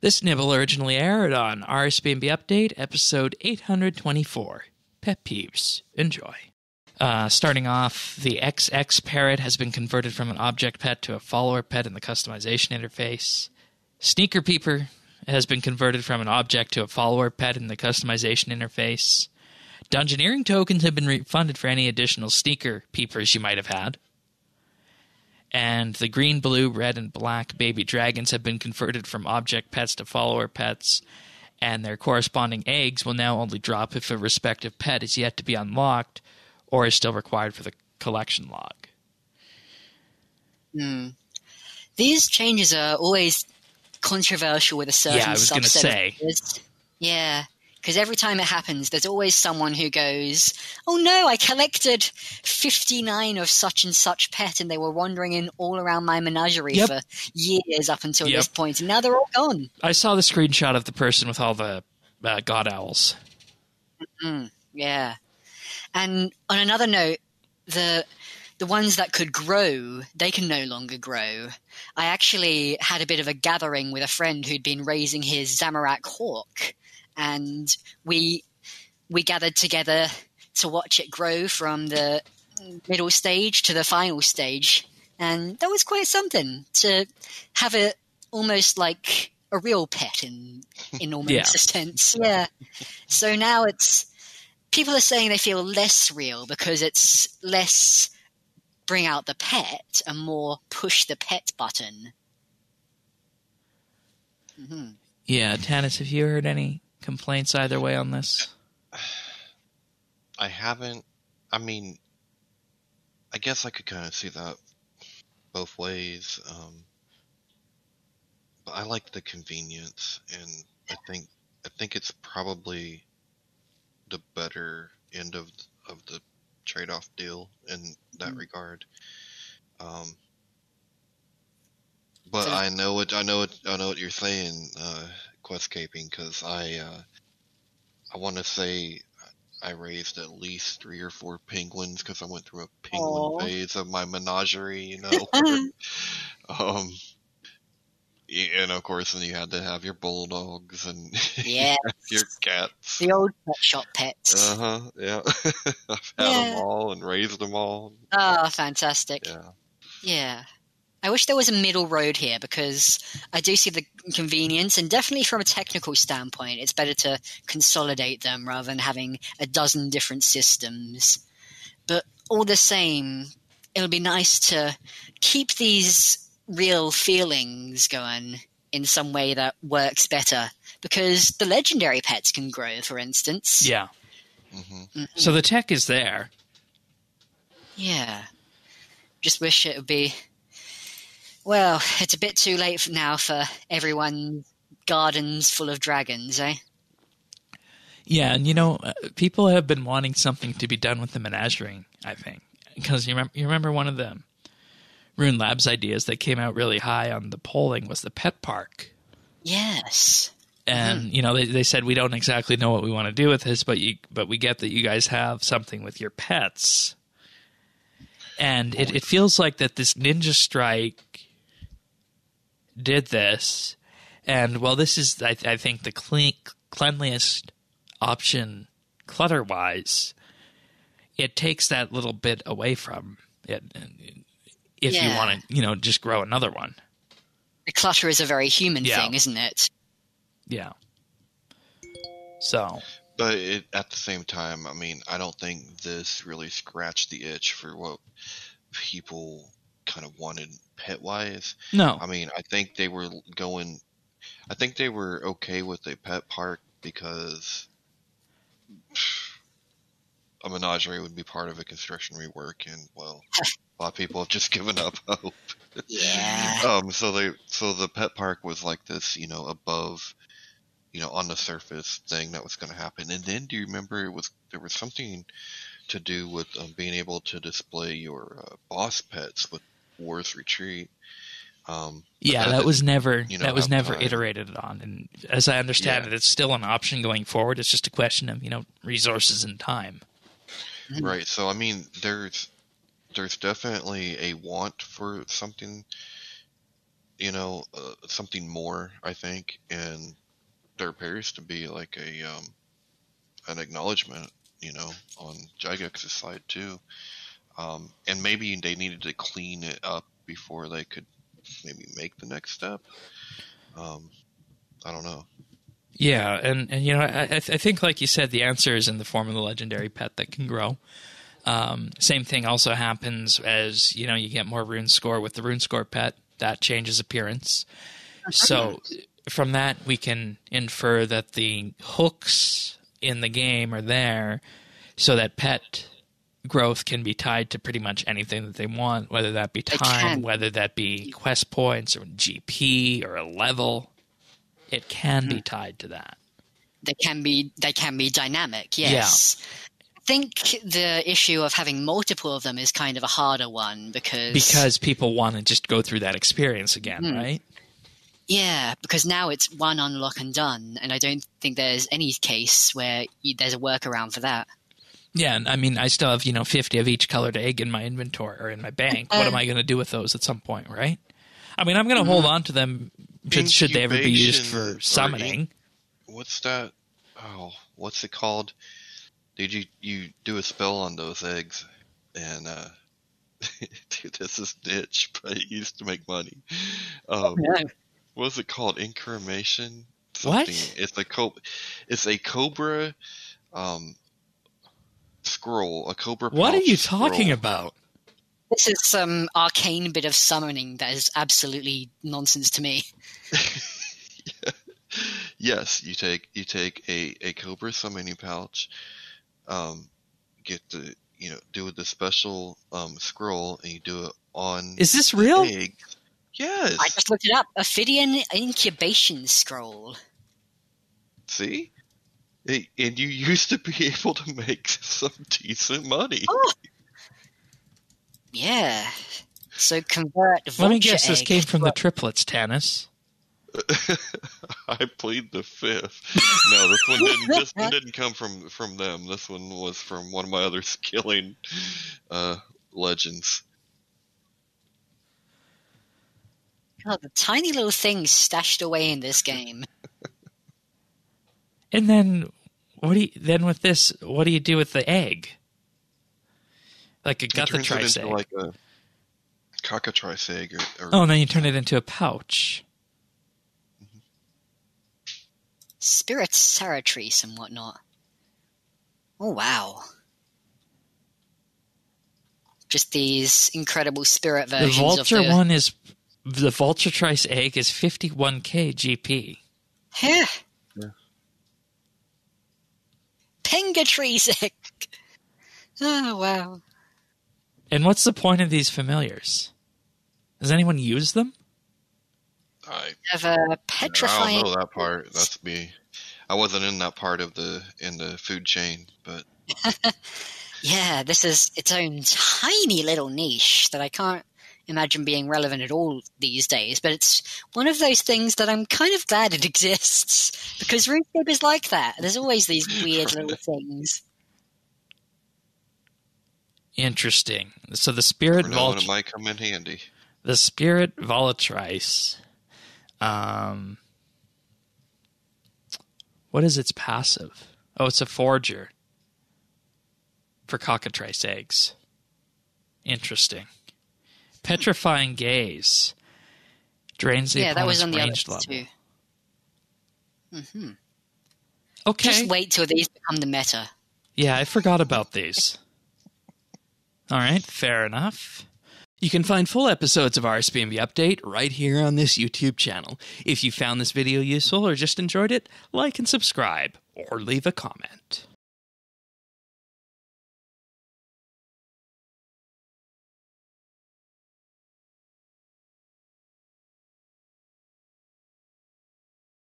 This nibble originally aired on RSBANDB Update, episode 824. Pet Peeves. Enjoy. Starting off, the XX parrot has been converted from an object pet to a follower pet in the customization interface. Sneaker Peeper has been converted from an object to a follower pet in the customization interface. Dungeoneering tokens have been refunded for any additional sneaker peepers you might have had. And the green, blue, red, and black baby dragons have been converted from object pets to follower pets, and their corresponding eggs will now only drop if a respective pet is yet to be unlocked or is still required for the collection log. These changes are always controversial with a certain subset. Yeah, I was going to say. Yeah, because every time it happens, there's always someone who goes, oh no, I collected 59 of such and such pet and they were wandering in all around my menagerie for years up until this point, and now they're all gone. I saw the screenshot of the person with all the god owls. Yeah. And on another note, the ones that could grow, they can no longer grow. I actually had a bit of a gathering with a friend who'd been raising his Zamorak hawk, and we gathered together to watch it grow from the middle stage to the final stage, and that was quite something to have it almost like a real pet in normal existence. Yeah. So now it's people are saying they feel less real because it's less bring out the pet and more push the pet button. Yeah, Tanis, have you heard any complaints either way on this? I haven't. I mean, I guess I could kind of see that both ways. But I like the convenience, and I think it's probably the better end of the trade-off deal in that regard. But I know what you're saying, Questcaping, because I want to say I raised at least 3 or 4 penguins because I went through a penguin phase of my menagerie, and of course, then you had to have your bulldogs and your cats. The old pet shop pets. Yeah. I've had them all and raised them all. Oh, fantastic. Yeah. I wish there was a middle road here because I do see the convenience, and definitely from a technical standpoint, it's better to consolidate them rather than having a dozen different systems. But all the same, it'll be nice to keep these real feelings going in some way that works better, because the legendary pets can grow, for instance. Yeah. So the tech is there. Yeah. Just wish it would be... Well, it's a bit too late now for everyone's gardens full of dragons, eh? Yeah, and people have been wanting something to be done with the menagerie, I think. Because you remember one of the Rune Labs ideas that came out really high on the polling was the pet park. Yes. And, they said, we don't exactly know what we want to do with this, but we get that you guys have something with your pets. And it feels like that this Ninja Strike did this. And, well, this is, I think, the cleanliest option clutter-wise. It takes that little bit away from it. If you want to, just grow another one. The clutter is a very human thing, isn't it? Yeah. So. But at the same time, I mean, I don't think this really scratched the itch for what people kind of wanted pet-wise. No. I mean, I think they were okay with a pet park because a menagerie would be part of a construction rework, and, well, a lot of people have just given up hope. Yeah. So the pet park was like this, above, on the surface thing that was going to happen. And then, do you remember there was something to do with being able to display your boss pets with War's Retreat? That was never iterated on, and as I understand it, it's still an option going forward. It's just a question of resources and time. Right. So I mean, there's definitely a want for something something more, I think, and there appears to be like an acknowledgement, on Gigex's side too. And maybe they needed to clean it up before they could maybe make the next step. I don't know. Yeah, and I think, like you said, the answer is in the form of the legendary pet that can grow. Same thing also happens as, you get more rune score with the rune score pet. That changes appearance. So from that, we can infer that the hooks in the game are there so that pet growth can be tied to pretty much anything that they want, whether that be time, whether that be quest points or GP or a level. It can be tied to that. They can be dynamic, yes. Yeah. I think the issue of having multiple of them is kind of a harder one because people want to just go through that experience again, right? Yeah, because now it's one unlock and done, and I don't think there's any case where there's a workaround for that. Yeah, and I mean, I still have 50 of each colored egg in my inventory or in my bank. What am I going to do with those at some point, right? I mean, I'm going to hold on to them should they ever be used for summoning. What's that? Oh, what's it called? Did you do a spell on those eggs? And dude, this is niche, but it used to make money. What's it called? Incremation? What? It's a cobra scroll. A cobra. What are you talking about? This is some arcane bit of summoning that is absolutely nonsense to me. Yeah. Yes, you take a cobra summoning pouch, get the do the special scroll, and you do it on. Is this real? Eggs. Yes. I just looked it up. Ophidian incubation scroll. See? And you used to be able to make some decent money. Oh. Yeah. So convert vulture. Let me guess, this came from the triplets, Tanis. I plead the fifth. No, this one didn't come from them. This one was from one of my other skilling legends. God, the tiny little things stashed away in this game. And then with this, what do you do with the egg? Like a guthatrice egg. Like a cockatrice egg. And then you turn it into a pouch. Spirit Saratrice and whatnot. Oh, wow. Just these incredible spirit versions of the... The Vulturetrice egg is 51k GP. Yeah. Pengatrice egg. Oh, wow. And what's the point of these familiars? Does anyone use them? I have a petrifying... I don't know that part. That's me. I wasn't in that part of the food chain, but... Yeah, this is its own tiny little niche that I can't imagine being relevant at all these days, but it's one of those things that I'm kind of glad it exists, because RuneScape is like that. There's always these weird little things. Interesting. So the Spirit Vulture... It might come in handy. The Spirit Vulturetrice... what is its passive? Oh, it's a forger for cockatrice eggs. Interesting. Petrifying Gaze drains the opponent's ranged level. Too. Mm-hmm. Okay. Just wait till these become the meta. Yeah, I forgot about these. All right, fair enough. You can find full episodes of RSBANDB Update right here on this YouTube channel. If you found this video useful or just enjoyed it, like and subscribe, or leave a comment.